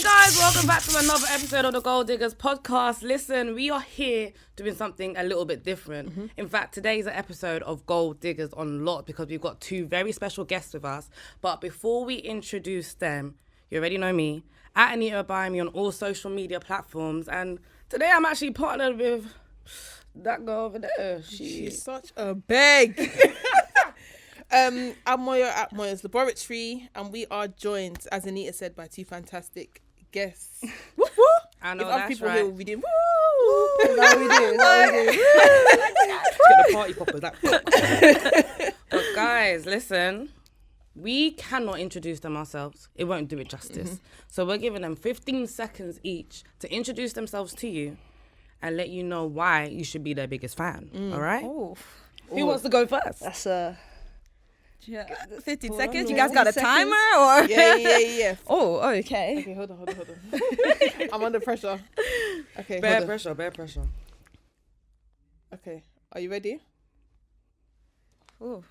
Hey guys, welcome back to another episode of the Gold Diggers podcast. Listen, we are here doing something a little bit different. In fact, today is an episode of Gold Diggers on Lot because we've got two very special guests with us. But before we introduce them, you already know me, at Anita and Moyo on all social media platforms. And today I'm actually partnered with that girl over there. She's such a beg. I'm Moyo at Moyo's Laboratory, and we are joined, as Anita said, by two fantastic guests. Woo woo! I know, if other that's people right. here will be doing woo. Is that what we do? Get the party poppers. But guys, listen, we cannot introduce them ourselves. It won't do it justice. So we're giving them 15 seconds each to introduce themselves to you and let you know why you should be their biggest fan. All right? Who wants to go first? That's 15 seconds. You guys got a timer or? Yeah. Oh, okay. Okay, hold on. I'm under pressure. Okay, Bear hold on. pressure. Okay, are you ready? Ooh.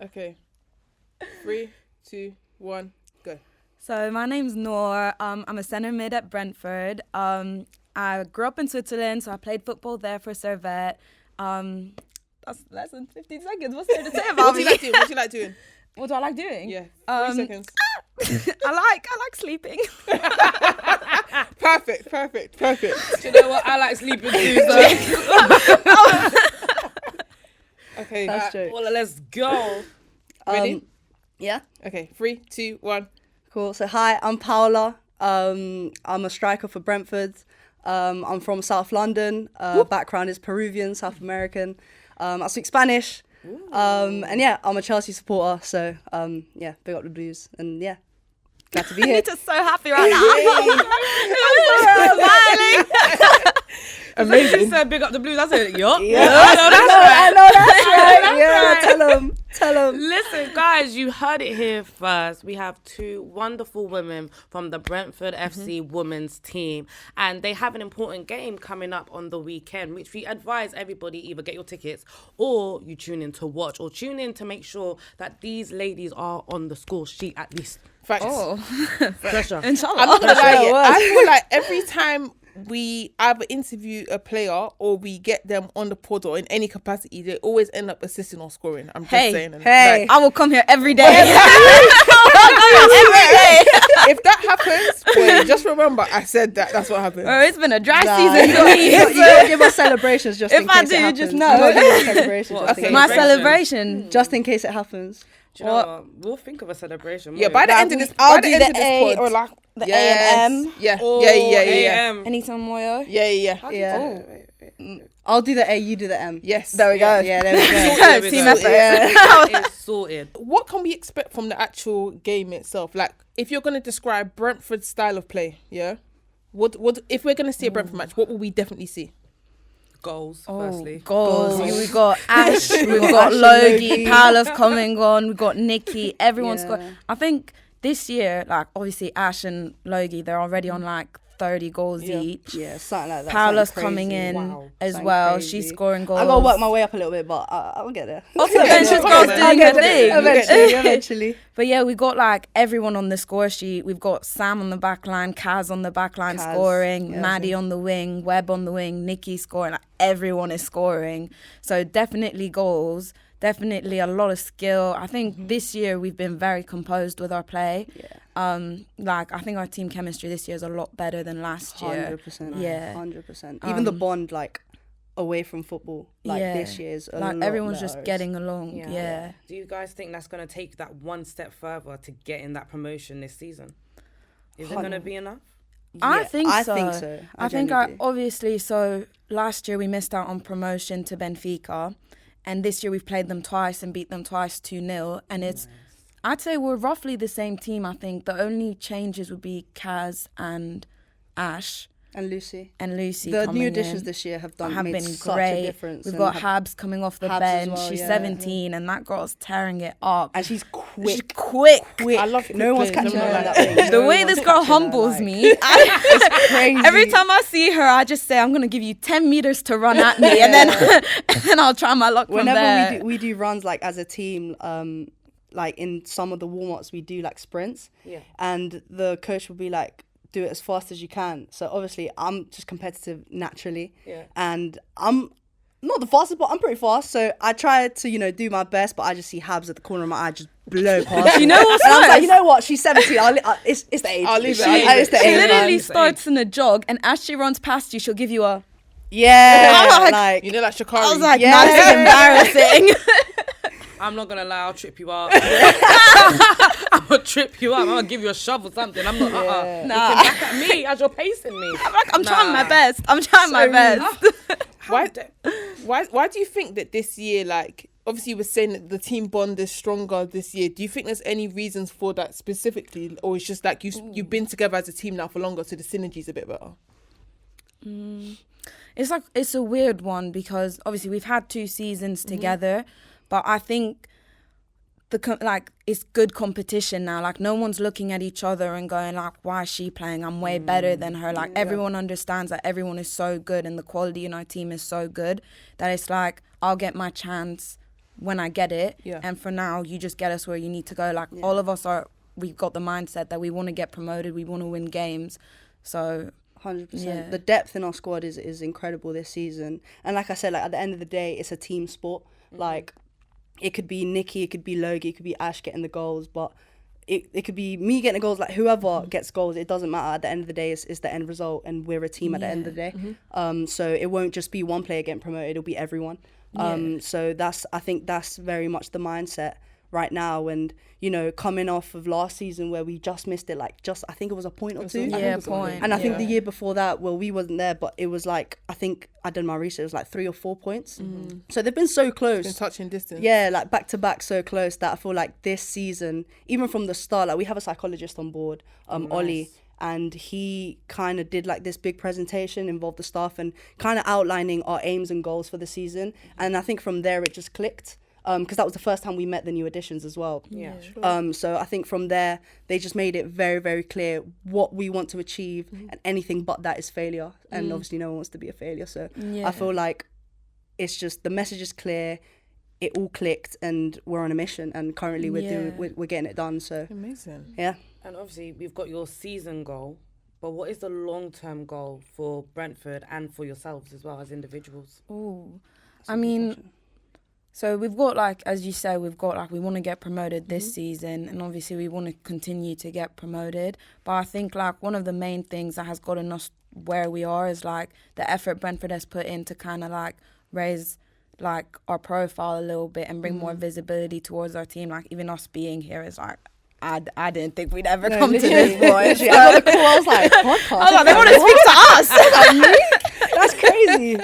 Okay. 3, 2, 1, go. So my name's Nour. I'm a centre mid at Brentford. I grew up in Switzerland, so I played football there for Servette. That's less than 15 seconds. What's there to say about What do me? you like doing? What do you like doing? What do I like doing? Yeah, 3 seconds. I like sleeping. Perfect. Do you know what? I like sleeping too, so. Okay, That's true. Well, let's go. ready? Yeah, Okay, 3, 2, 1. cool. So hi, I'm Paula. I'm a striker for Brentford. I'm from South London. Background is Peruvian, South American. I speak Spanish. And yeah, I'm a Chelsea supporter. So yeah, big up the Blues. And yeah, glad to be here. I'm just so happy right now. Smiling. Amazing. She said big up the Blues. I said, yup. Yeah. I know that's right. Yeah, tell them. Listen, guys, you heard it here first. We have two wonderful women from the Brentford FC women's team, and they have an important game coming up on the weekend, which we advise everybody either get your tickets or you tune in to watch, or tune in to make sure that these ladies are on the score sheet at least. Facts. Oh, Pressure. inshallah. I'm not gonna lie, Sure I feel like every time we either interview a player or we get them on the pod or in any capacity, they always end up assisting or scoring. I'm just saying. And Hey. I will come here every day. if that happens, boy, just remember I said that. That's what happened. Oh, it's been a dry Nah, season you for me. gotta give us celebrations just If in I case do, it happens. just You know. gotta give us celebrations What, just in okay. case. My Celebration. celebration. Just in case it happens. Do you know what? We'll think of a celebration. Yeah, won't by we? the end of this, I'll by the do end the of this A pod, or like the yes. A and M. Yeah, Oh, yeah. AM. Anita and Moyo. Yeah. Yeah. Oh. I'll do the A, you do the M. Yes. There we go. Yeah, there we go. Team Sorted. effort. Yeah. It's sorted. What can we expect from the actual game itself? Like, if you're going to describe Brentford's style of play, yeah? What if we're going to see a Brentford match, what will we definitely see? Goals, firstly. Goals. Goals. We've got Ash, we've We've got got Ash and Logie, Logie. Paula's coming on, we've got Nikki, everyone's Yeah. got. I think this year, like, obviously Ash and Logie, they're already on like 30 goals each. Yeah, something like that. Paula's something coming crazy. in Wow. as Something well. crazy. She's scoring goals. I gotta work my way up a little bit, but I'll get there. Off the bench, this girl's I'll doing get her there. thing. Eventually. But yeah, we got like everyone on the score sheet. We've got Sam on the back line, Kaz on the back line Kaz, scoring, yeah, Maddie on the wing, Webb on the wing, Nikki scoring. Like, everyone is scoring. So definitely goals, definitely a lot of skill. I think this year we've been very composed with our play. Yeah. Like, I think our team chemistry this year is a lot better than last year. 100%. Yeah. 100%. Even the bond, like, away from football, like, Yeah. this year is a Like, lot everyone's better. just getting along. Yeah. Do you guys think that's going to take that one step further to get in that promotion this season? Is it going to be enough? I Yeah, think I so. think so. I think genuinely do. obviously, so last year we missed out on promotion to Benfica, and this year we've played them twice and beat them twice 2-0, and it's, I'd say we're roughly the same team. I think the only changes would be Kaz and Ash And Lucy. and Lucy. The coming new additions in. this year have Have made been such great. a difference. We've and got have- Habs coming off the Habs as bench. well, She's yeah. 17, and that girl's tearing it up. And she's quick. She's quick. Quick. I love no one's quick players. catching her No in one that way. The No way one's this girl catching her, humbles like- me. It's crazy. Every time I see her, I just say, I'm going to give you 10 meters to run at me. And then I'll try my luck from there. Whenever we do runs, like, as a team, like in some of the warm-ups we do like sprints, Yeah. and the coach will be like, do it as fast as you can. So obviously I'm just competitive naturally, and I'm not the fastest, but I'm pretty fast. So I try to, you know, do my best, but I just see Habs at the corner of my eye just blow past. You know what's and I was nice? like, you know what? She's 17. it's the age. I'll leave it. It's the She age. literally Man. starts in a jog, and as she runs past you, she'll give you a. Yeah, like You know, like Shakari. I was like, Yeah. no, this is embarrassing. I'm not gonna lie, I'll trip you up. I'm gonna trip you up. I'm gonna give you a shove or something. I'm not. Looking back at me as you're pacing me. I'm trying my best. I'm trying my best. Why do you think that this year, like, obviously you were saying that the team bond is stronger this year. Do you think there's any reasons for that specifically, or it's just like you've been together as a team now for longer, so the synergy's a bit better? It's a weird one because obviously we've had 2 seasons together, but I think it's good competition now. Like, no one's looking at each other and going like, why is she playing? I'm way better than her. Like, everyone understands that everyone is so good and the quality in our team is so good that it's like, I'll get my chance when I get it. Yeah. And for now, you just get us where you need to go. Like, all of us we've got the mindset that we want to get promoted. We want to win games. So 100%. Yeah. The depth in our squad is incredible this season. And like I said, like at the end of the day, it's a team sport. Like, it could be Nikki, it could be Logie, it could be Ash getting the goals, but it could be me getting the goals. Like, whoever gets goals, it doesn't matter. At the end of the day, it's the end result, and we're a team at the end of the day. So it won't just be one player getting promoted, it'll be everyone. So I think that's very much the mindset right now. And, you know, coming off of last season where we just missed it, like I think it was a point or 2. Yeah, point. And I think the year before that, well, we wasn't there, but it was like, I think I did my research, it was like 3 or 4 points. So they've been so close. It's been touching distance. Yeah, like back to back, so close that I feel like this season, even from the start, like we have a psychologist on board, Ollie, and he kind of did like this big presentation, involved the staff and kind of outlining our aims and goals for the season. And I think from there it just clicked. Because that was the first time we met the new additions as well. Yeah, sure. So I think from there, they just made it very, very clear what we want to achieve, and anything but that is failure. And obviously no one wants to be a failure. So I feel like it's just, the message is clear, it all clicked, and we're on a mission. And currently we're getting it done. So Amazing. yeah. And obviously, we've got your season goal, but what is the long-term goal for Brentford and for yourselves as well as individuals? Ooh, I mean... So we've got, like, as you say, we want to get promoted this season, and obviously we want to continue to get promoted. But I think, like, one of the main things that has gotten us where we are is, like, the effort Brentford has put in to kind of, like, raise, like, our profile a little bit and bring more visibility towards our team. Like, even us being here is, like, I didn't think we'd ever come to this point. I got the call, I was like, podcast? I was like, they want to speak to us. That's crazy.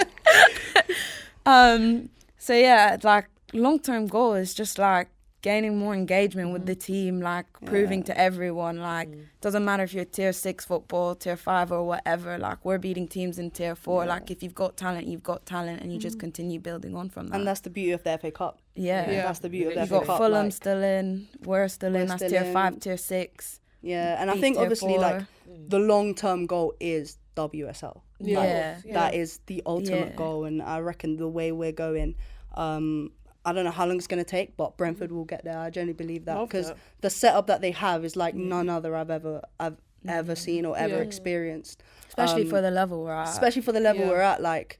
So yeah, like, long-term goal is just like gaining more engagement with the team, like proving to everyone, like, doesn't matter if you're tier 6 football, tier 5 or whatever, like, we're beating teams in tier 4. Like, if you've got talent, you've got talent, and you just continue building on from that. And that's the beauty of the FA Cup. Yeah. That's the beauty of the You've FA got Cup. Fulham like, still in, we're still in, that's still tier in. 5, tier 6. Yeah, and I beat think tier obviously 4. like the long-term goal is WSL. Yeah. That is the ultimate Yeah. goal, and I reckon the way we're going, I don't know how long it's going to take, but Brentford will get there. I genuinely believe that, because the setup that they have is like none other I've ever seen or ever experienced. Especially for the level we're at. Especially for the level we're at, like,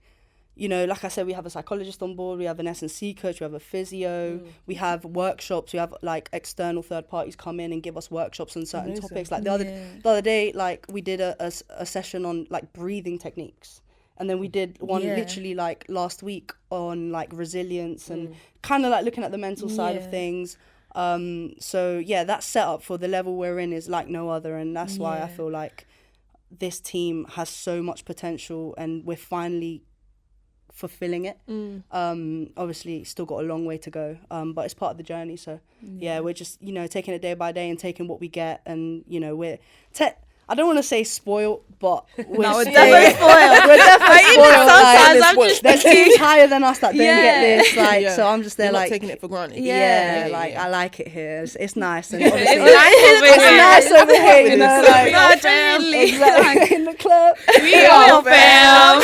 you know, like I said, we have a psychologist on board, we have an S&C coach, we have a physio, we have workshops, we have like external third parties come in and give us workshops on certain topics. Like the other day, like we did a session on like breathing techniques. And then we did one literally like last week on like resilience and kind of like looking at the mental side of things. So yeah, that setup for the level we're in is like no other. And that's why I feel like this team has so much potential and we're finally fulfilling it. Obviously still got a long way to go, but it's part of the journey. So yeah, we're just, you know, taking it day by day and taking what we get. And, you know, I don't want to say spoiled, but we're definitely spoiled. We're definitely spoiled. Sometimes Like, I'm just there's teams higher than us that don't get this. Like, so I'm just there, You're like, not taking it for granted. I like it here. It's nice, and obviously It's it's nice over here. You know, like No, genuinely. exactly, in the club. We are fam.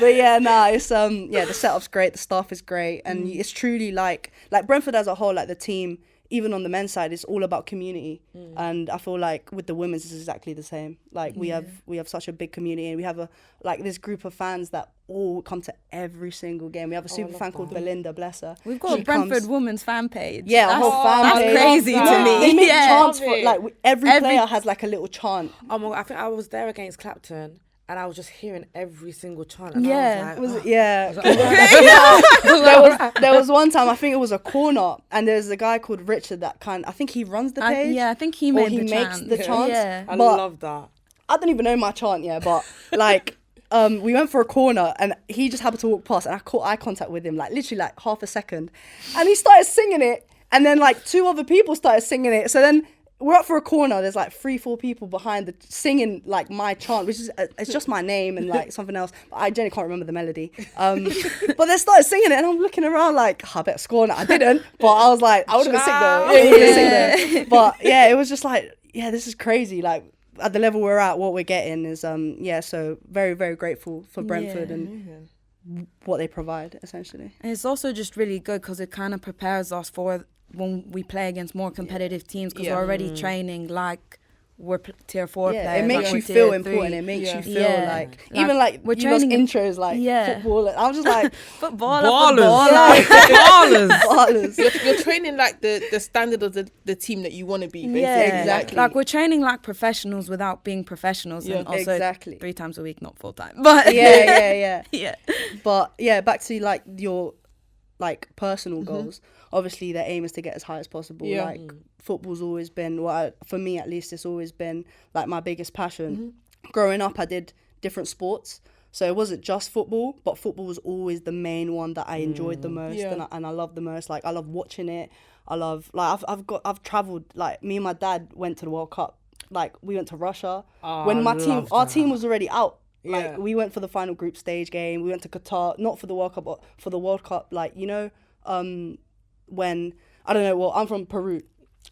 But yeah, it's the setup's great, the staff is great, and it's truly like Brentford as a whole, like the team, even on the men's side, it's all about community. And I feel like with the women's, it's exactly the same. Like we have such a big community, and we have this group of fans that all come to every single game. We have a super fan called Belinda, bless her. We've got a Brentford women's fan page. Yeah, a whole fan page. That's crazy to me. They make chants Love for it. every player has like a little chant. Oh my God, I think I was there against Clapton, and I was just hearing every single chant. And Yeah. I was like, There was one time, I think it was a corner, and there's a guy called Richard that I think he runs the page. I think he or made he the makes chant. the chants. Yeah. I But love that. I don't even know my chant yet, but like we went for a corner and he just happened to walk past, and I caught eye contact with him, like literally like half a second, and he started singing it, and then like 2 other people started singing it. So then we're up for a corner, there's like 3-4 people behind singing like my chant, which is it's just my name and like something else, but I generally can't remember the melody. But they started singing it, and I'm looking around like, I better score now. I didn't, but I was like, I would have been sick though. I would've been sick though. But yeah, it was just like, yeah, this is crazy. Like at the level we're at, what we're getting is so very, very grateful for Brentford and what they provide essentially. And it's also just really good because it kind of prepares us for when we play against more competitive teams, because we're already training like we're tier 4 players. It makes like you we're feel tier important. 3. It makes you feel like Like, even like we're you know, training intros like football. I was just like Ballers. ballers. You're training like the standard of the team that you want to be, basically. Yeah, exactly. Like we're training like professionals without being professionals, and also exactly. 3 times a week, not full time. But yeah. yeah. But yeah, back to like your like personal goals. Obviously, the aim is to get as high as possible. Yeah. Like football's always been, for me at least, it's always been like my biggest passion. Growing up, I did different sports, so it wasn't just football, but football was always the main one that I enjoyed the most, and I loved the most. Like I love watching it. I love like I've traveled. Like me and my dad went to the World Cup. Like we went to Russia when our team was already out. Like we went for the final group stage game. We went to Qatar, not for the World Cup, but for the World Cup. Like when I don't know. Well, I'm from Peru,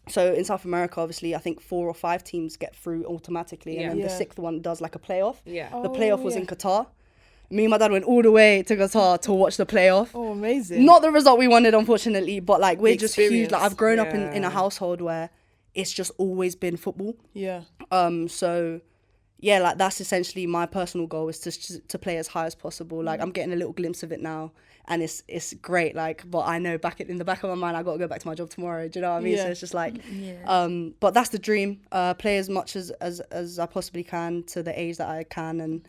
so in South America, obviously, I think 4 or 5 teams get through automatically, and then the 6th one does like a playoff. The playoff was in Qatar. Me and my dad went all the way to Qatar to watch the playoff. Oh, amazing! Not the result we wanted, unfortunately, but like we're just huge. Experience. Like I've grown up in a household where it's just always been football. Yeah. So yeah, like that's essentially my personal goal, is to play as high as possible. Like I'm getting a little glimpse of it now, and it's great. Like, but I know in the back of my mind, I got to go back to my job tomorrow. Do you know what I mean? Yeah. So it's just like, but that's the dream. Play as much as I possibly can to the age that I can, and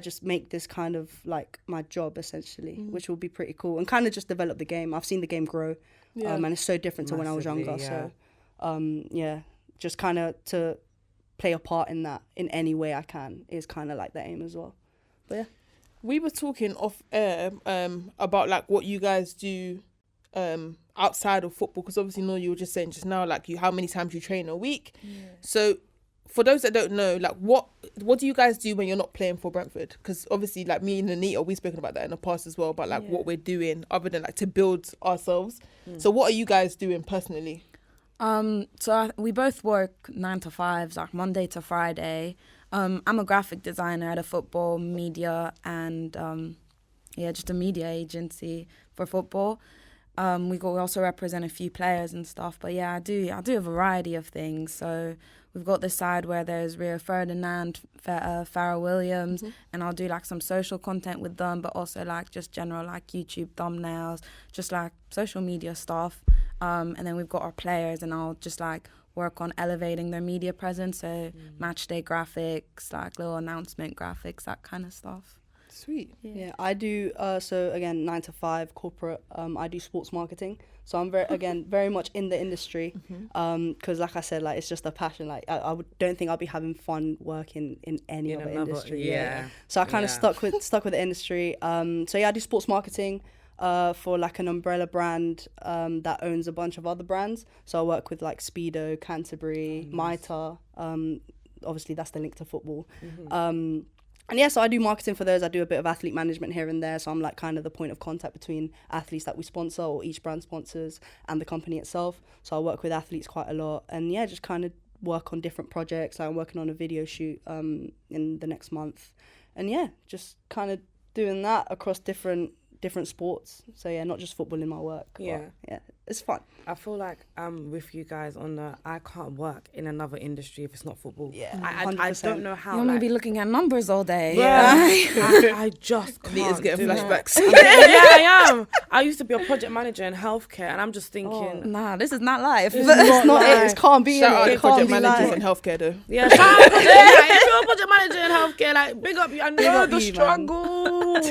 just make this kind of like my job essentially, which will be pretty cool, and kind of just develop the game. I've seen the game grow, and it's so different to when I was younger. So, just kind of to play a part in that in any way I can is kind of like the aim as well. But yeah. We were talking off air about like what you guys do outside of football, because obviously, Nour, you were just saying just now like how many times you train a week. So for those that don't know, like what do you guys do when you're not playing for Brentford? Because obviously, like me and Anita, we've spoken about that in the past as well, about like what we're doing other than like to build ourselves. So what are you guys doing personally? We both work 9 to 5s, like Monday to Friday. I'm a graphic designer at a football media and just a media agency for football. We also represent a few players and stuff, but yeah, I do a variety of things. So we've got this side where there's Rio Ferdinand, Farrah Williams, and I'll do like some social content with them, but also like just general like YouTube thumbnails, just like social media stuff. And then we've got our players, and I'll just like work on elevating their media presence, so match day graphics, like little announcement graphics, that kind of stuff. Sweet. Yeah, I do. So again, 9 to 5 corporate. I do sports marketing. So I'm very much in the industry. Because like I said, like it's just a passion. Like I don't think I'll be having fun working in any other industry. So I kind of stuck with the industry. So yeah, I do sports marketing. For like an umbrella brand that owns a bunch of other brands. So I work with like Speedo, Canterbury, Mitre. Obviously that's the link to football. And yeah, so I do marketing for those. I do a bit of athlete management here and there. So I'm like kind of the point of contact between athletes that we sponsor, or each brand sponsors, and the company itself. So I work with athletes quite a lot, and yeah, just kind of work on different projects. I'm working on a video shoot in the next month. yeah, just kind of doing that across different sports. So yeah, not just football in my work. Yeah. Yeah, it's fun. I feel like I'm with you guys on the I can't work in another industry if it's not football. Yeah, I 100%. don't know how. You're going to be looking at numbers all day. Yeah, I just can't. Anita's getting do it. flashbacks. Yeah, I am. I used to be a project manager in healthcare, and I'm just thinking, Nah, this is not life. It's not it. It can't be. Shout out it to project can't be managers life. in healthcare though. yeah, shout out to if you're a project manager in healthcare, like big up you. I know up the you, man. struggle.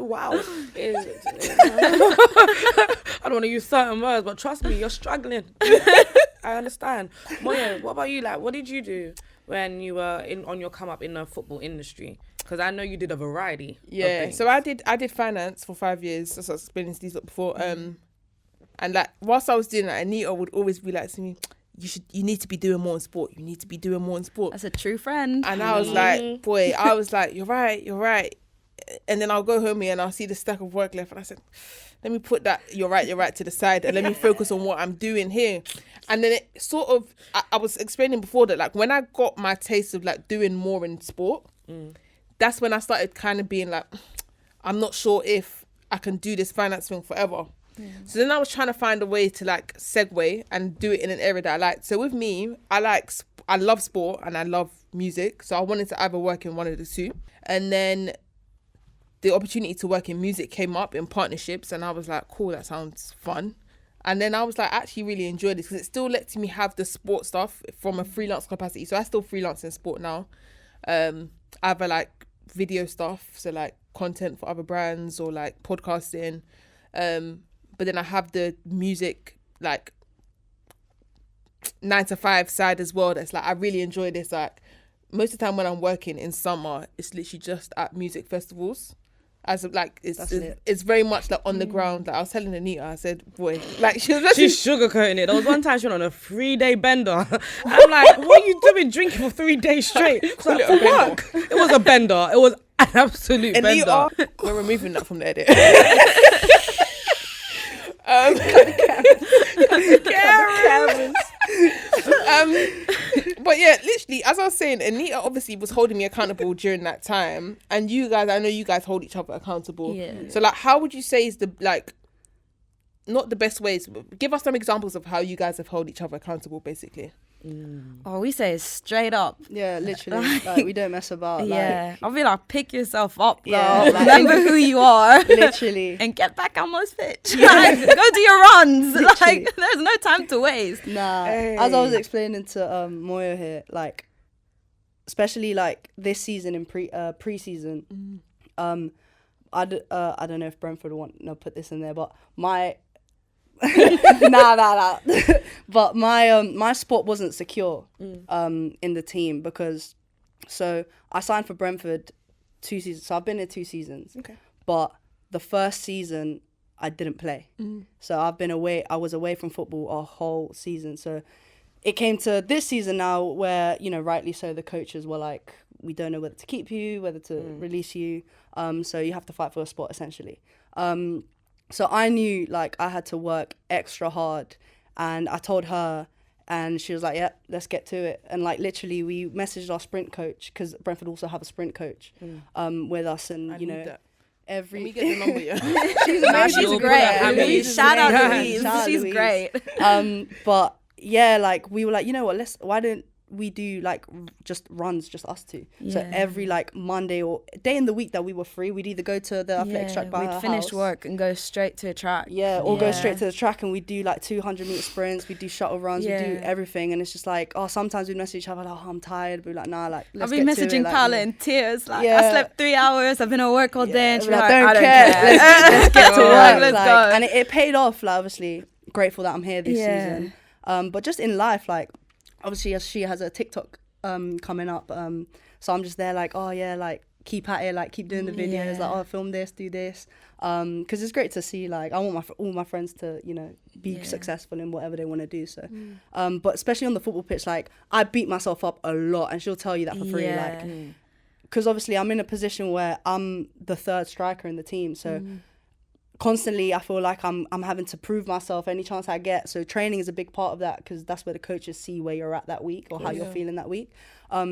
Wow. It is. I don't want to use certain words, but trust me, you're struggling. I understand. Moyo, what about you? Like, what did you do when you were on your come up in the football industry? Because I know you did a variety. of Yeah, things. so I did finance for 5 years, as I was explaining to these lot before. And like whilst I was doing that, Anita would always be like to me, you need to be doing more in sport. You need to be doing more in sport. That's a true friend. And I was like, boy, you're right. And then I'll go home here and I'll see the stack of work left. And I said, let me put that you're right to the side and let me focus on what I'm doing here. And then it sort of, I was explaining before that, like when I got my taste of like doing more in sport, that's when I started kind of being like, I'm not sure if I can do this finance thing forever. So then I was trying to find a way to like segue and do it in an area that I liked. So with me, I love sport and I love music. So I wanted to either work in one of the two. And then the opportunity to work in music came up in partnerships and I was like, cool, that sounds fun. And then I was like, I actually really enjoyed this because it still lets me have the sport stuff from a freelance capacity. So I still freelance in sport now. Either like video stuff, so like content for other brands or like podcasting. But then I have the music like 9 to 5 side as well. That's like, I really enjoy this. Like most of the time when I'm working in summer, it's literally just at music festivals. As of, like it's very much like on the ground. Like I was telling Anita, I said, boy, like she's sugarcoating it. There was one time she went on a 3-day bender. I'm like, what are you doing drinking for 3 days straight? Like, for work. It was a bender. It was an absolute Anita, bender. we're removing that from the edit. But yeah, literally, as I was saying, Anita obviously was holding me accountable during that time, and you guys, I know you guys hold each other accountable. Yeah. So like, how would you say is the like, not the best ways, but give us some examples of how you guys have held each other accountable, basically. Oh, we say it straight up. Yeah, literally. Like we don't mess about. Yeah, I'll be like, pick yourself up, girl. Yeah, like- Remember who you are. Literally. And get back on those pitch. Like, go do your runs. Literally. Like, there's no time to waste. Nah, Hey. as I was explaining to Moyo here, like, especially like this season in pre-season, I don't know if Brentford want to put this in there, but my nah. But my spot wasn't secure in the team because so I signed for Brentford 2 seasons. So I've been here 2 seasons. Okay. But the first season I didn't play. So I was away from football a whole season. So it came to this season now where, you know, rightly so, the coaches were like, we don't know whether to keep you, whether to release you. So you have to fight for a spot essentially. So I knew like I had to work extra hard, and I told her, and she was like, yeah, let's get to it. And like literally we messaged our sprint coach, because Brentford also have a sprint coach with us, and you know, that. every Let me get the number, yeah. She's great. Louise. Shout out Yeah. Louise. Shout out She's Louise. great. But yeah, like we were like, you know what, why don't we do like just runs, just us two? So Yeah. every like Monday or day in the week that we were free, we'd either go to the athletics track by we'd her finish house. work and go straight to a track. Yeah, or go straight to the track, and we do like 200-meter sprints, we do shuttle runs, we do Yeah. everything. And it's just like, oh, sometimes we'd message each other like, oh, I'm tired, but we're like, nah, like I'll let's be get to messaging it, like, Paula yeah. in tears. Like, Yeah. I slept 3 hours, I've been at work all day. And she's We're like, I I don't care. care. Let's get to work. Like, let's like, go. And it paid off. Like, obviously, grateful that I'm here this Yeah. season. But just in life, like, obviously, as she has a TikTok coming up, so I'm just there like, oh yeah, like keep at it, like keep doing the videos, Yeah. like, oh, film this, do this, because it's great to see, like, I want all my friends to, you know, be successful in whatever they want to do. So but especially on the football pitch, like I beat myself up a lot, and she'll tell you that for free. Yeah. Like, because obviously I'm in a position where I'm the third striker in the team, so constantly I feel like I'm having to prove myself any chance I get. So training is a big part of that, because that's where the coaches see where you're at that week or how you're feeling that week.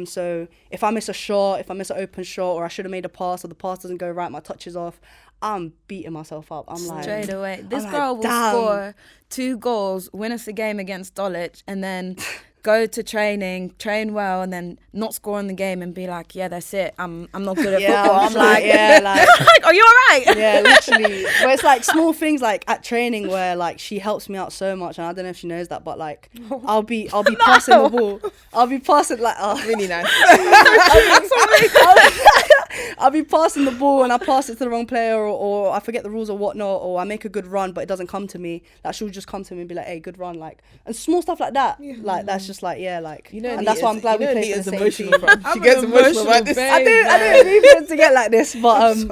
So if I miss a shot, if I miss an open shot, or I should have made a pass, or the pass doesn't go right, my touch is off, I'm beating myself up. I'm like, straight away. This I'm girl like, will damn. score 2 goals, win us a game against Dulwich, and then go to training, train well, and then not score in the game and be like, yeah, that's it. I'm not good at Yeah, football. I'm like, yeah, like, like, are you all right? yeah, literally. But it's like small things like at training where like she helps me out so much, and I don't know if she knows that, but like I'll be passing the ball. I'll be passing like Really nice. I'll be passing the ball and I pass it to the wrong player, or I forget the rules or whatnot, or I make a good run but it doesn't come to me. Like she'll just come to me and be like, hey, good run, like, and small stuff like that. Like that's just like, yeah, like, You know, and that's why I'm glad we play for the same team. She gets emotional about this. I didn't mean for it to get like this, but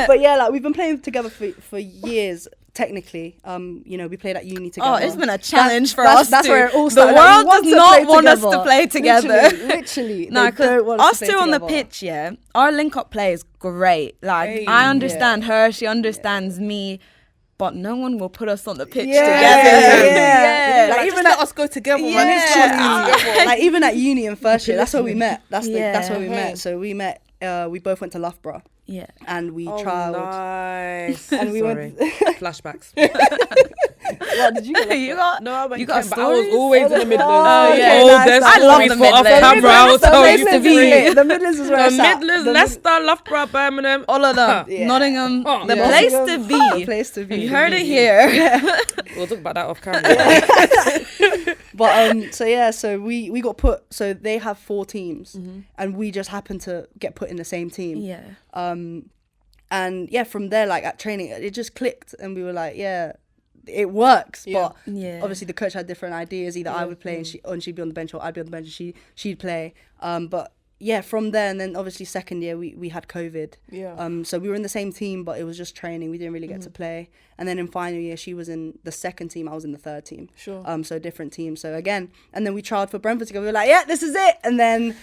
but yeah, like we've been playing together for years. Technically, you know, we played at uni together. Oh, it's been a challenge for us. That's too. where it all The started. world Like, does not want us to play together. Literally. No, They don't because want us to two play on the together. pitch, yeah, our link-up play is great. Like, Hey. I understand her, she understands me, but no one will put us on the pitch Yeah, together. yeah. Like, Like, even let us go together, man. Let's Yeah. go together. Like even at uni in first year, that's where we met. That's where we Yeah. met. So we met. We both went to Loughborough Yeah. and we Oh, trialed. nice. And we Sorry. went. Flashbacks. What did you get? You got No, I went You got Kent, but I was stories? always in the Midlands. Oh, yeah. Oh, nice, there's nice. I love stories the for off Midlands. camera. I'll The tell you Midlands is stories. lit. The Midlands is where The it's at. Midlands, The Leicester, Loughborough, Birmingham. all of them. Yeah. Nottingham, Oh, the yeah. place to The be. place to be. You heard it here. We'll talk about that off camera. But so yeah, so we got put. So they have 4 teams, and we just happened to get put in the same team. Yeah. And yeah, from there, like at training, it just clicked, and we were like, yeah, it works. Yeah. But Yeah. obviously, the coach had different ideas. Either I would play and she'd be on the bench, or I'd be on the bench and she'd play. But yeah, from there, and then obviously second year we had COVID. Yeah. So we were in the same team, but it was just training. We didn't really get to play. And then in final year, she was in the second team. I was in the third team. Sure. So different teams. So again, and then we trialed for Brentford together. We were like, yeah, this is it. And then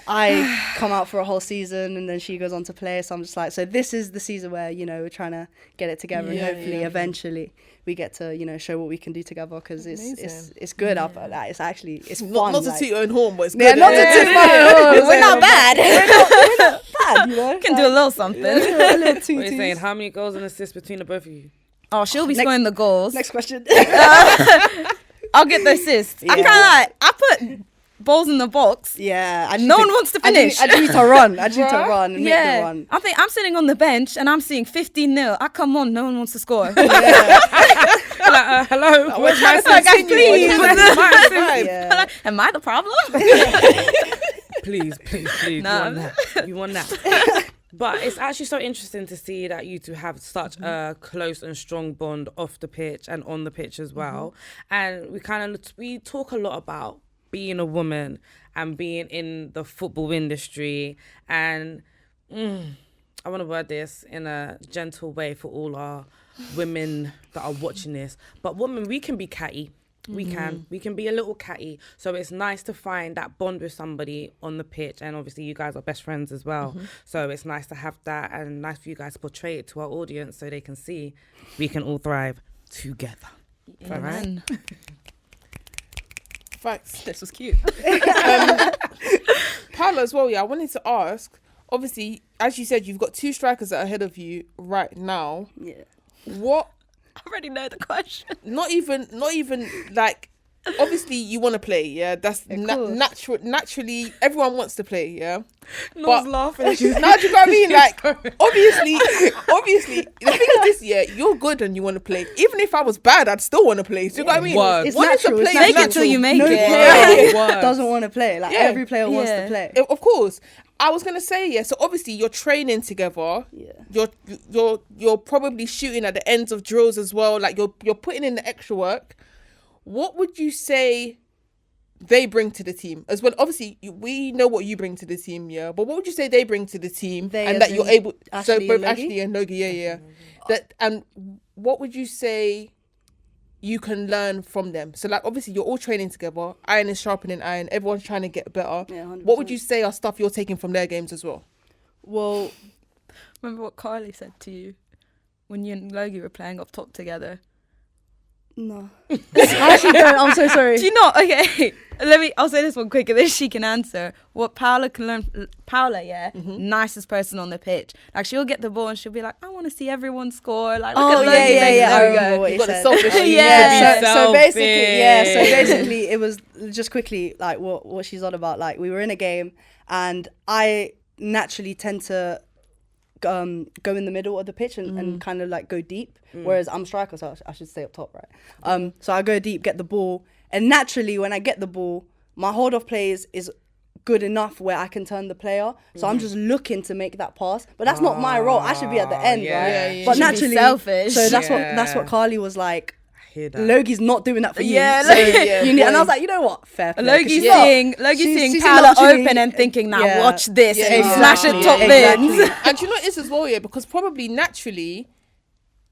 I come out for a whole season, and then she goes on to play. So I'm just like, so this is the season where, you know, we're trying to get it together, and hopefully eventually we get to, you know, show what we can do together, because it's good. Like, it's actually it's fun. Not to like, toot your own horn, but it's yeah, good. not to toot my horn. We're not bad. We're not bad, you know. We can do a little something. A little What are you toot-toot. saying? How many goals and assists between the both of you? Oh, she'll be Next- scoring the goals. Next question. I'll get the assists. I Yeah. kind of like, I put balls in the box. Yeah, No one wants to finish. I just need to run. I just need to run and make the run. I think I'm sitting on the bench and I'm seeing 15-0. I come on, no one wants to score. Like, hello. We're trying to Like, guys, continue. please. We're trying to survive. Yeah. Am I the problem? Please. Nah. You want that. But it's actually so interesting to see that you two have such a close and strong bond off the pitch and on the pitch as well. And we talk a lot about being a woman and being in the football industry. And I want to word this in a gentle way for all our women that are watching this. But women, we can be catty. We can be a little catty. So it's nice to find that bond with somebody on the pitch. And obviously you guys are best friends as well. So it's nice to have that, and nice for you guys to portray it to our audience so they can see we can all thrive together. All right? Facts. This was cute. Paula as well, I wanted to ask, obviously, as you said, you've got 2 strikers that are ahead of you right now. Yeah. What, I already know the question. not even like, obviously you want to play, yeah? That's course. naturally, everyone wants to play, yeah? Nour's laughing. No, do you know what I mean? Like, obviously, the thing is this year, you're good and you want to play. Even if I was bad, I'd still want to play. Do you know what I mean? Word. It's Wanting natural. to It's play Make is it till natural. you make No it. player Word. doesn't want to play. Like Yeah. every player wants to Yeah. play. Of course. I was gonna say, yeah. So obviously you're training together. Yeah. You're probably shooting at the ends of drills as well. Like you're putting in the extra work. What would you say they bring to the team as well? Obviously, we know what you bring to the team, yeah. But what would you say they bring to the team, They and as that you're in able? So Ashley both and Logie? Ashley and Nogi, yeah. That, and what would you say you can learn from them? So like obviously you're all training together. Iron is sharpening iron. Everyone's trying to get better. Yeah, 100%. What would you say are stuff you're taking from their games as well? Well, Remember what Carly said to you? when you and Logie were playing up top together? No. I actually don't. I'm so sorry. Do you not? Okay, I'll say this one quick and then she can answer. What Paula can learn, Paula, nicest person on the pitch. Like, she'll get the ball and she'll be like, I want to see everyone score. Like, look at Logie. I There we remember go. what You you got the said. selfish. Yeah. So basically, it was just quickly like what she's on about. Like, we were in a game, and I naturally tend to go in the middle of the pitch and kind of like go deep, whereas I'm striker, so I should stay up top, right? So I go deep, get the ball, and naturally when I get the ball, my hold off play is good enough where I can turn the player. So I'm just looking to make that pass, but that's not my role. I should be at the end, right? Yeah. But Should be naturally, selfish. so that's what Carly was like. Hear that. Logie's not doing that for you. Yeah, So you need, and I was like, you know what? Fair play. 'Cause Logie's she's not. seeing She's Paula seen the open and thinking, now Yeah. watch this, and Yeah, smash it exactly. top Exactly. bins. And do you know what it is as well, yeah? Because probably naturally,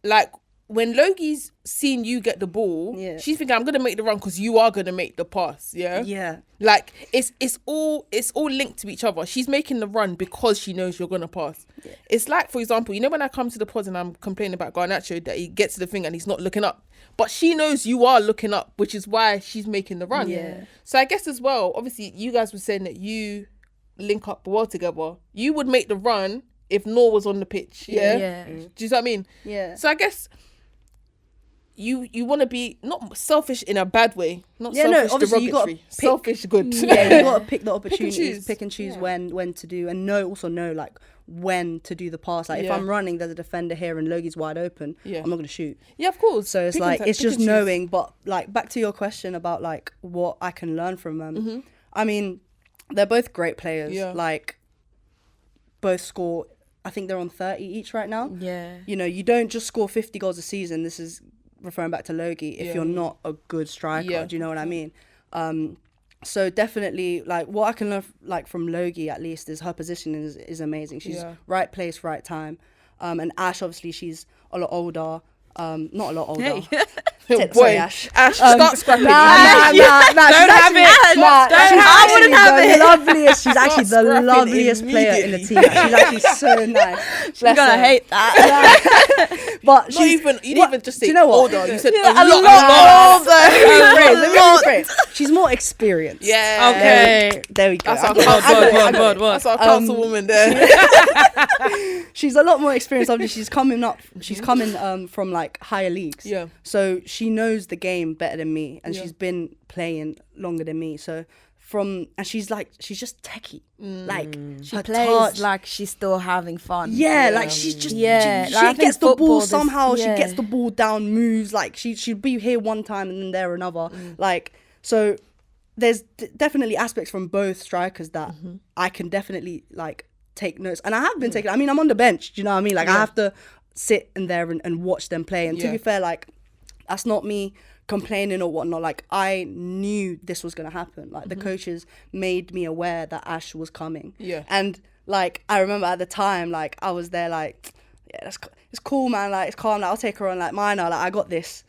like, when Logie's seen you get the ball, Yeah. she's thinking, I'm gonna make the run because you are gonna make the pass. Yeah. Yeah. Like, it's all linked to each other. She's making the run because she knows you're gonna pass. Yeah. It's like, for example, you know when I come to the pod and I'm complaining about Garnacho that he gets to the thing and he's not looking up, but she knows you are looking up, which is why she's making the run. Yeah. So I guess as well, obviously, you guys were saying that you link up well together. You would make the run if Nour was on the pitch. Yeah. Yeah. Do you see what I mean? Yeah. So I guess you want to be not selfish in a bad way, not Yeah, no, selfish obviously you gotta derogatory, selfish good. Yeah, you got to pick the choose. opportunities, pick and choose when to do, and also know like when to do the pass. Like if Yeah. I'm running, there's a defender here and Logie's wide open, Yeah. I'm not gonna shoot. Yeah, of course. So it's Pick like and it's pick just and choose. knowing. But like back to your question about like what I can learn from them. Mm-hmm. I mean, they're both great players. Yeah. Like both score. I think they're on 30 each right now. Yeah. You know, you don't just score 50 goals a season. This is referring back to Logie. If Yeah. you're not a good striker, Yeah. do you know what I mean? So definitely, like what I can learn like from Logie at least is her position is amazing. She's Yeah. right place, right time. And Ash, obviously, she's a lot older. Not a lot older. Oh, Sorry, boy, Ash. start scrapping. Don't have it. I wouldn't have the it. loveliest. She's actually the scrapping loveliest player in the team. She's actually so nice. You're gonna hate that. But Not she's even you didn't even just say do you know what? older. You said Yeah, a a lot. lot Let me rephrase. She's more experienced. Yeah. Okay. There we go. That's our What? That's our councilwoman there. She's a lot more experienced. Obviously, she's coming from like higher leagues. Yeah. So she knows the game better than me, and Yeah. she's been playing longer than me. So and she's just techie. Like She her plays touch. like she's still having fun. Yeah, like she's just Yeah, She like, I think gets the ball football, somehow. She yeah. gets the ball down, moves like she'd be here one time and then there another. Like so, there's definitely aspects from both strikers that I can definitely like take notes, and I have been taking. I mean, I'm on the bench. Do you know what I mean? Like I have to sit in there and watch them play. And to Yeah. be fair, like that's not me complaining or whatnot. Like I knew this was gonna happen. Like the coaches made me aware that Ash was coming. Yeah. And like I remember at the time, like I was there, like yeah, it's cool, man. Like it's calm. Like I'll take her on. Like minor. Like I got this.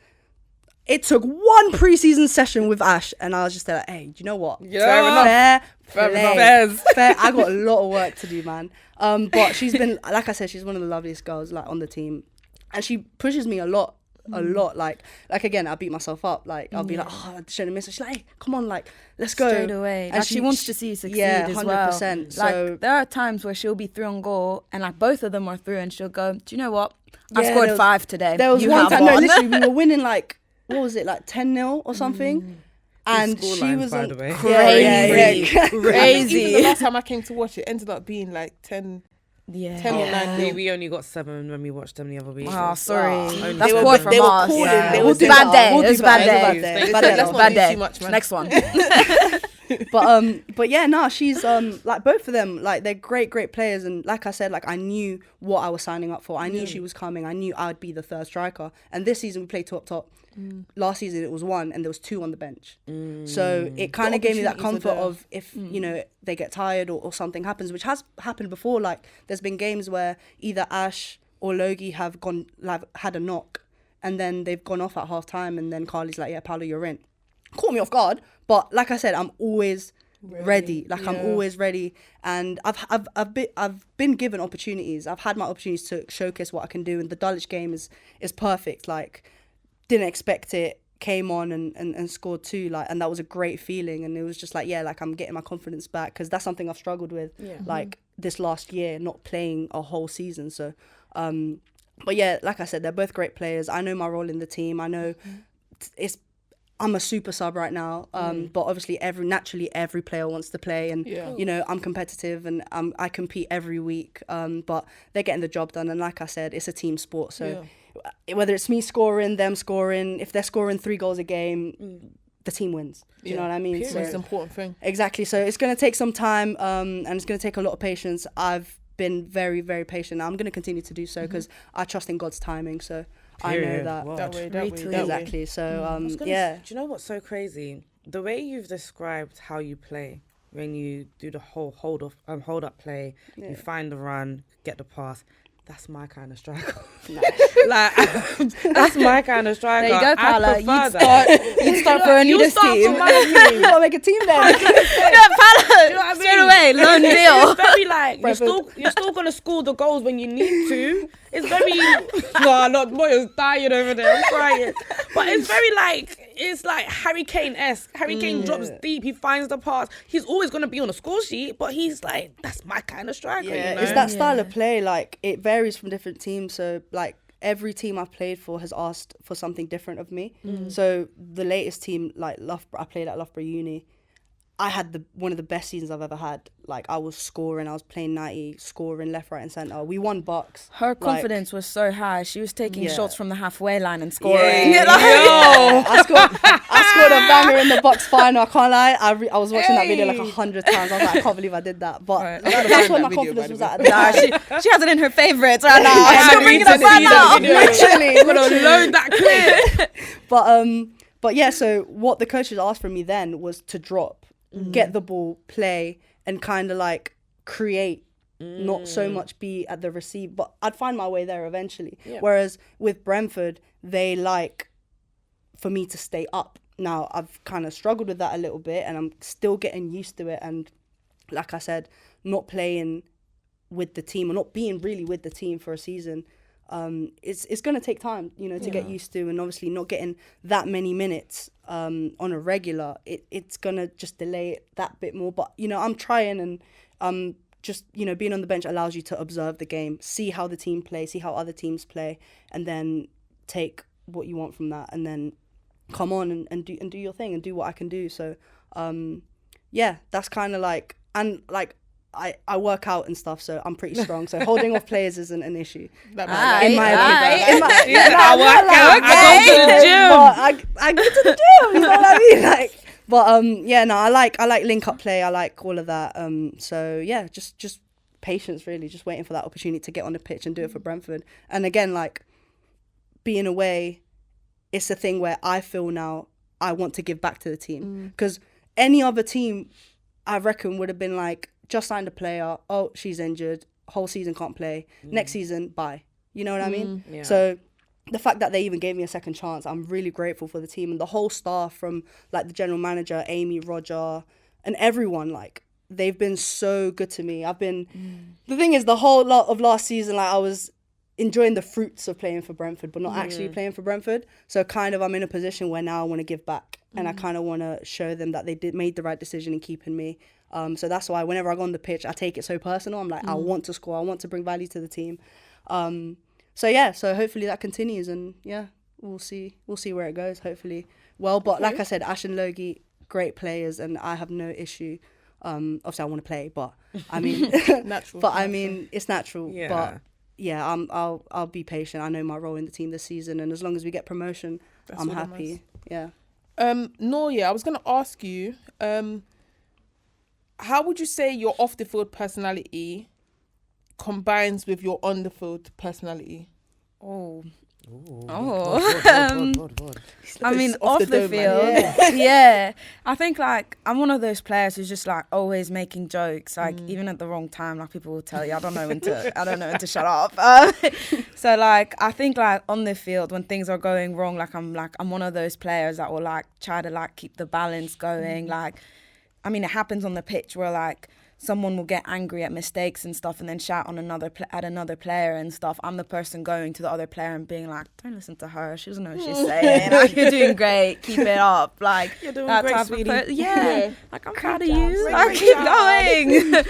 It took one preseason session with Ash, and I was just there like, hey, do you know what? Yeah. Fair enough. Fair enough. play. Fair. I got a lot of work to do, man. But she's been, like I said, she's one of the loveliest girls like on the team, and she pushes me a lot. Like again, I beat myself up. Like I'll be like, oh, I shouldn't miss it. She's like, hey, come on, like let's go Straight away. And Like she wants to see you succeed yeah, as well. 100%. So Like there are times where she'll be through on goal and like both of them are through and she'll go, do you know what? I Yeah, scored there was- 5 today. there was You one have time. No, one. literally, we were winning like what was it, like 10-0 or something, and Score she lines, was by on the way. Crazy. I think Crazy. even the last time I came to watch it ended up being like 10 Yeah. 10 or 9 nil. We only got 7 when we watched them the other week. Oh, sorry. Wow. That's They were- poor from they were us. calling, Yeah. they We'll were do Bad better. day. We'll It was do a bad better. day. It was a bad day. Let's Bad not- day. let's not Bad do day. too much, man. Next one. But yeah, no, she's like both of them, like they're great players, and like I said, like I knew what I was signing up for. I knew she was coming. I knew I'd be the third striker. And this season we played 2 up top. Last season it was 1 and there was 2 on the bench. So it kind of gave me that opportunities comfort are there. of if you know they get tired or something happens, which has happened before. Like there's been games where either Ash or Logie have gone like had a knock, and then they've gone off at half time, and then Carly's like, yeah, Paula, you're in. Caught me off guard, but like I said, I'm always ready. Like I'm always ready, and I've been given opportunities. I've had my opportunities to showcase what I can do, and the Dulwich game is perfect. Like, didn't expect it, came on and scored 2, like, and that was a great feeling. And it was just like, like I'm getting my confidence back, because that's something I've struggled with, like this last year, not playing a whole season. So, but yeah, like I said, they're both great players. I know my role in the team. I know I'm a super sub right now, but obviously naturally every player wants to play, and you know, I'm competitive, and I compete every week, but they're getting the job done. And like I said, it's a team sport, so whether it's me scoring, them scoring, if they're scoring 3 goals a game, the team wins. Do you know what I mean? So it's an important thing. Exactly. So it's going to take some time, and it's going to take a lot of patience. I've been very, very patient. I'm going to continue to do so, because I trust in God's timing. So I know that That way. exactly. So Do you know what's so crazy? The way you've described how you play, when you do the whole hold up play, you find the run, get the pass. That's my kind of striker. Like, that's my kind of striker. There you go, Paula. You'd start for Anita's team. you gotta make a team then. Paula, straight away, loan deal. It's very like you're still gonna score the goals when you need to. It's very Moyo's dying over there. I'm crying, but it's very it's like Harry Kane-esque. Harry Kane drops deep. He finds the pass. He's always gonna be on the score sheet, but he's like, that's my kind of striker. Yeah, you know? it's that style of play. Like, it varies from different teams. So like, every team I've played for has asked for something different of me. So the latest team, like Loughborough, I played at Loughborough Uni. I had one of the best seasons I've ever had. Like, I was scoring, I was playing 90, scoring left, right and centre. We won bucks. Her confidence was so high. She was taking shots from the halfway line and scoring. I scored a banger in the box final. I can't lie. I was watching that video like 100 times. I was like, I can't believe I did that. But that's where my confidence was at. She has it in her favourites right now. I'm still bringing it up right now. Literally. I'm gonna load that clip. But yeah, so what the coaches asked from me then was to drop, get the ball, play, and kind of like create, not so much be at the receive. But I'd find my way there eventually. Yeah. Whereas with Brentford, they like for me to stay up. Now, I've kind of struggled with that a little bit, and I'm still getting used to it. And like I said, not playing with the team, or not being really with the team for a season, it's going to take time, you know, to get used to. And obviously not getting that many minutes on a regular, it's going to just delay it that bit more. But, you know, I'm trying, and just, you know, being on the bench allows you to observe the game, see how the team play, see how other teams play, and then take what you want from that, and then come on and do your thing and do what I can do. So yeah, that's kind of like, and like I work out and stuff, so I'm pretty strong. So holding off players isn't an issue. In my opinion. I work out. I go to the gym. I go to the gym. You know what I mean? Like, but yeah, no, I like link up play. I like all of that. So yeah, just patience, really, just waiting for that opportunity to get on the pitch and do it for Brentford. And again, like, being away, it's a thing where I feel now I want to give back to the team, because any other team, I reckon, would have been like, just signed a player, oh, she's injured, whole season can't play, next season, bye. You know what I mean? Yeah. So the fact that they even gave me a second chance, I'm really grateful for the team, and the whole staff, from like the general manager, Amy, Roger, and everyone. Like, they've been so good to me. The thing is, the whole lot of last season, like, I was enjoying the fruits of playing for Brentford, but not actually playing for Brentford. So kind of, I'm in a position where now I want to give back, and I kind of want to show them that they made the right decision in keeping me. So that's why whenever I go on the pitch, I take it so personal. I'm like, I want to score. I want to bring value to the team. So yeah, so hopefully that continues, and yeah, we'll see where it goes, hopefully. Well, but like I said, Ash and Logie, great players, and I have no issue. Obviously I want to play, but I mean, natural. But I mean, it's natural. Yeah. But yeah, I'll be patient. I know my role in the team this season, and as long as we get promotion, I'm happy. Yeah. Nour, I was going to ask you, how would you say your off the field personality combines with your on the field personality? I mean, off the field, yeah. I think, like, I'm one of those players who's just like always making jokes, like even at the wrong time. Like, people will tell you, I don't know when to shut up. So like, I think, like, on the field, when things are going wrong, I'm one of those players that will like try to like keep the balance going. Like, I mean, it happens on the pitch where like someone will get angry at mistakes and stuff and then shout on at another player and stuff. I'm the person going to the other player and being like, don't listen to her. She doesn't know what she's saying. Like, you're doing great. Keep it up. Like, you're doing that great, type sweetie. of yeah. Like, I'm proud of you. Great Like, keep job.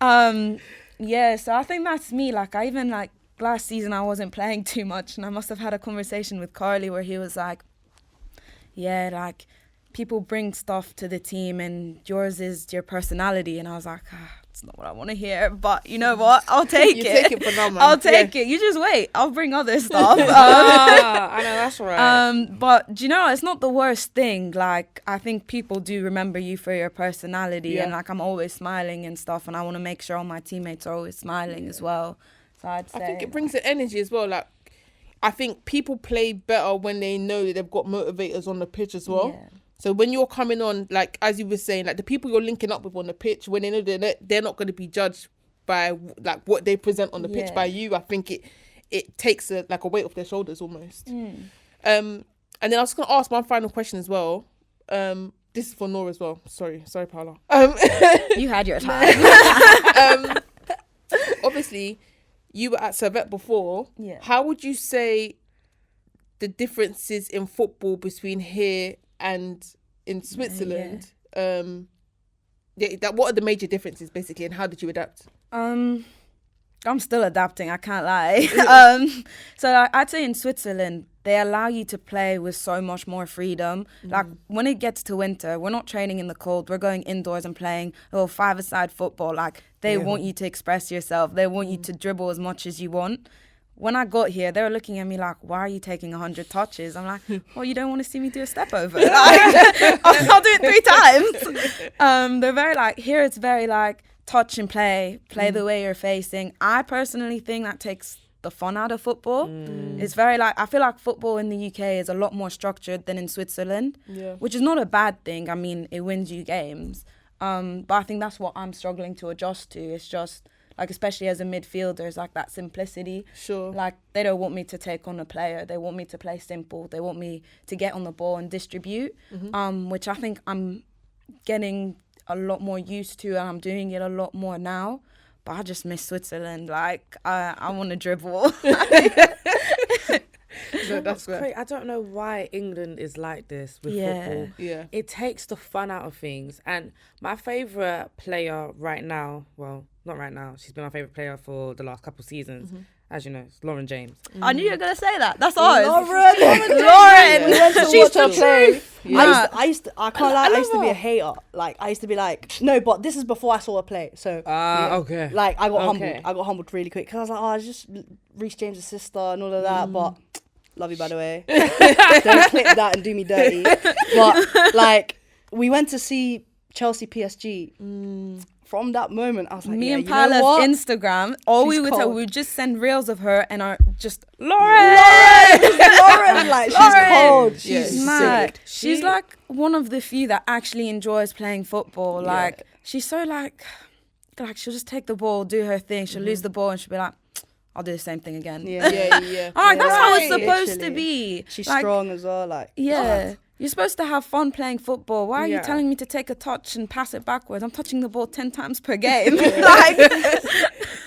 going. Yeah, so I think that's me. Like, I even, like, last season I wasn't playing too much and I must have had a conversation with Carly where he was like, yeah, like, people bring stuff to the team and yours is your personality. And I was like, it's not what I want to hear. But you know what? I'll take You it. take it for now, man. I'll take it. You just wait. I'll bring other stuff. I know, that's right. But do you know, it's not the worst thing. Like, I think people do remember you for your personality. And like, I'm always smiling and stuff. And I want to make sure all my teammates are always smiling as well. So I'd say, I think it brings the energy as well. Like, I think people play better when they know that they've got motivators on the pitch as well. Yeah. So when you're coming on, like, as you were saying, like, the people you're linking up with on the pitch, when they know they're not going to be judged by, like, what they present on the pitch by you, I think it takes a weight off their shoulders almost. And then I was going to ask one final question as well. This is for Nour as well. Sorry, Paula. You had your time. Obviously, you were at Servette before. Yeah. How would you say the differences in football between here and in Switzerland? What are the major differences basically, and how did you adapt? I'm still adapting, I can't lie. So I'd say in Switzerland, they allow you to play with so much more freedom. Like, when it gets to winter, we're not training in the cold. We're going indoors and playing five-a-side football. Like, they want you to express yourself. They want you to dribble as much as you want. When I got here, they were looking at me like, why are you taking 100 touches? I'm like, well, you don't want to see me do a step over. Like, I'll do it 3 times. They're very like, here it's very like, touch and play the way you're facing. I personally think that takes the fun out of football. It's very like, I feel like football in the UK is a lot more structured than in Switzerland, which is not a bad thing. I mean, it wins you games. But I think that's what I'm struggling to adjust to. It's just like, especially as a midfielder, it's like that simplicity. Sure. Like, they don't want me to take on a player. They want me to play simple. They want me to get on the ball and distribute, which I think I'm getting a lot more used to, and I'm doing it a lot more now. But I just miss Switzerland. Like, I want to dribble. So that's great. I don't know why England is like this with football. Yeah. It takes the fun out of things. And my favourite player right now, well, not right now, she's been my favourite player for the last couple seasons. As you know, it's Lauren James. I knew you were going to say that. That's ours. Lauren. We went to She's watch her the play. truth. Yeah. I used to, I can't lie, I used to be a hater. Like, I used to be like, no, but this is before I saw her play. So, Okay. like, I got Okay. humbled. I got humbled really quick. Because I was like, oh, it's just Reece James' sister and all of that. But, love you, by the way. Don't clip that and do me dirty. But, like, we went to see Chelsea PSG. From that moment, I was like, Me and you know Paula's what? Instagram, all She's we would tell, cold. we would just send reels of her and are just, Lauren! Lauren, like, she's cold. She's mad. sick. She's like one of the few that actually enjoys playing football. Like, she's so like she'll just take the ball, do her thing. She'll lose the ball and she'll be like, I'll do the same thing again. Yeah. All right, that's how it's Right. supposed to Literally. be. She's Like, strong as well. Like, Yeah. You're supposed to have fun playing football. Why are you Yeah. telling me to take a touch and pass it backwards? I'm touching the ball 10 times per game. Like,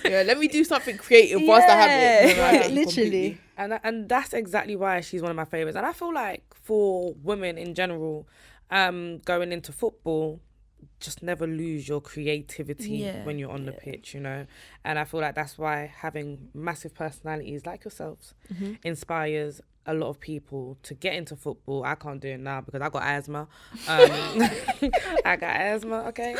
Yeah, let me do something creative whilst I have it. No, I get you literally. completely. And that's exactly why she's one of my favourites. And I feel like for women in general, going into football, just never lose your creativity when you're on the pitch, you know. And I feel like that's why having massive personalities like yourselves inspires a lot of people to get into football. I can't do it now because I got asthma. I got asthma, okay?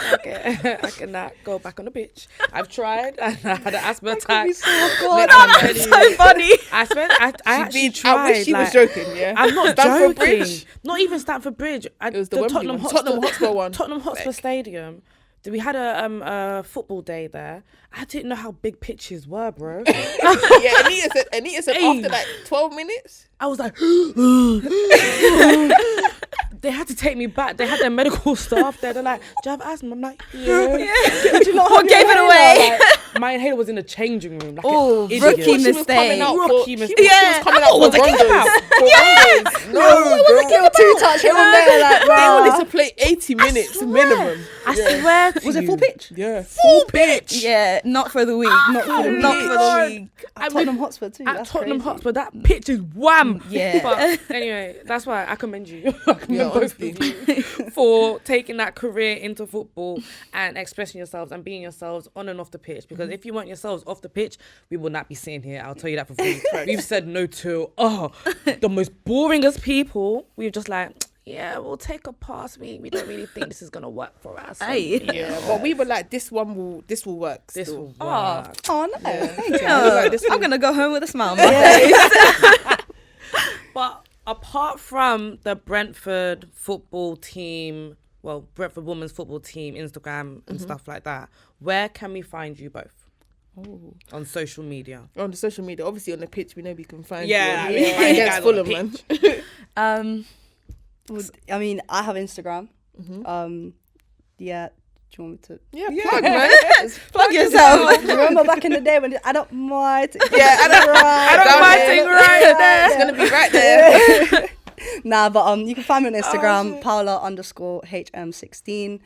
I cannot go back on the pitch. I've tried. I had an asthma attack. that's so funny. I actually tried. I wish she was joking, yeah. I'm not Stamford joking. Bridge? Not even Stamford Bridge. It was the Wembley one. Tottenham Hotspur one. Tottenham Hotspur Stadium. We had a football day there. I didn't know how big pitches were, bro. Yeah, Anita said Hey. after like 12 minutes. I was like, they had to take me back. They had their medical staff there. They're like, do you have asthma? I'm like, yeah. What gave it away? my inhaler was in the changing room. Like Oh, an rookie idiot. mistake. Rookie mistake. She was coming out for Rondos. No, girl. Little two-touch here and there, like, They bruh. wanted to play 80 minutes minimum. I swear to Was it you. full pitch? Yeah, full pitch. Yeah, not for the week. Not for the week. I Tottenham Hotspur too. At That's Tottenham crazy. Hotspur, that pitch is wham. Yeah. But anyway, that's why I commend you. I commend Yeah, both honestly. of you for taking that career into football and expressing yourselves and being yourselves on and off the pitch. Because if you weren't yourselves off the pitch, we would not be sitting here. I'll tell you that for free. We've said no to the most boringest people. We're just like, yeah, we'll take a pass. We don't really think this is gonna work for us. Aye. Yeah, but we were like, this will work. This still. will work. Oh no. Thank you. Like, this I'm will- gonna go home with a smile on my face. But apart from the Brentford football team, well, Brentford women's football team, Instagram and stuff like that, where can we find you both? On social media. On the social media, obviously on the pitch, we know we can find Yeah, you. yeah. Find you Against guys on the Fulham, man. I mean, I have Instagram. Yeah. Do you want me to? Yeah, plug, man. Plug yourself. Remember back in the day when I don't mind. Yeah, I don't Down mind there. thing right there. It's gonna be right there. Nah, but you can find me on Instagram, Paula_HM16.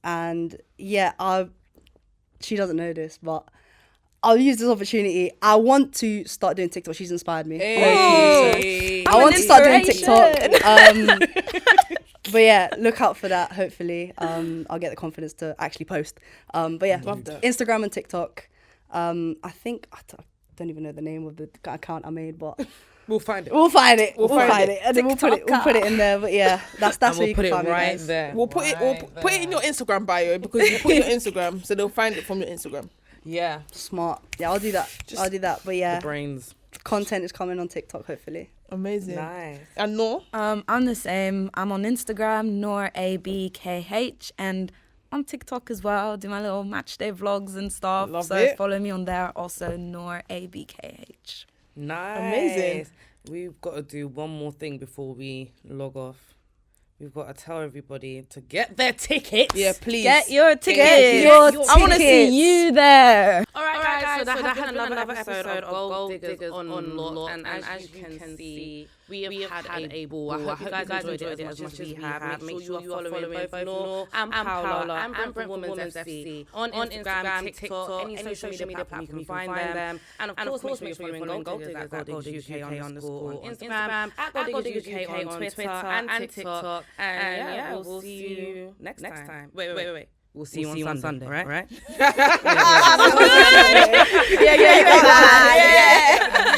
And yeah, she doesn't know this, but I'll use this opportunity. I want to start doing TikTok. She's inspired me. Hey. I want to start doing inspiration. TikTok. But yeah, look out for that. Hopefully, I'll get the confidence to actually post. But yeah, Love that. Instagram and TikTok. I think I don't even know the name of the account I made, but We'll find it. we'll find it. We'll find find it. it, and then we'll put it in there. But yeah, that's And where we'll you put can it find me, right guys. there. We'll put it in your Instagram bio because you put your Instagram, so they'll find it from your Instagram. Yeah. Smart. Yeah, I'll do that. I'll do that. But yeah, The brains. content is coming on TikTok. Hopefully. Amazing. Nice. And Nour? I'm the same. I'm on Instagram, Nour ABKH, and on TikTok as well. Do my little match day vlogs and stuff. Love so it. follow me on there. Also, Nour ABKH. Nice. Amazing. We've got to do one more thing before we log off. We've got to tell everybody to get their tickets. Yeah, please. Get your tickets. Get your I want to see tickets. you there. All right, guys. So that has been another episode of Gold Diggers on Lot. And as you can see, we have had a ball. I hope you guys enjoyed it as much as we have. Make sure you are following both Nour and Paula and Brentford Women's FC on Instagram, TikTok, any social media platform you can find them. And of course, make sure you're following Gold Diggers at Gold Diggers UK on Instagram, at Gold Diggers UK on Twitter and TikTok. And yeah, we'll see you next time. Wait. We'll see you on Sunday, right? Yeah.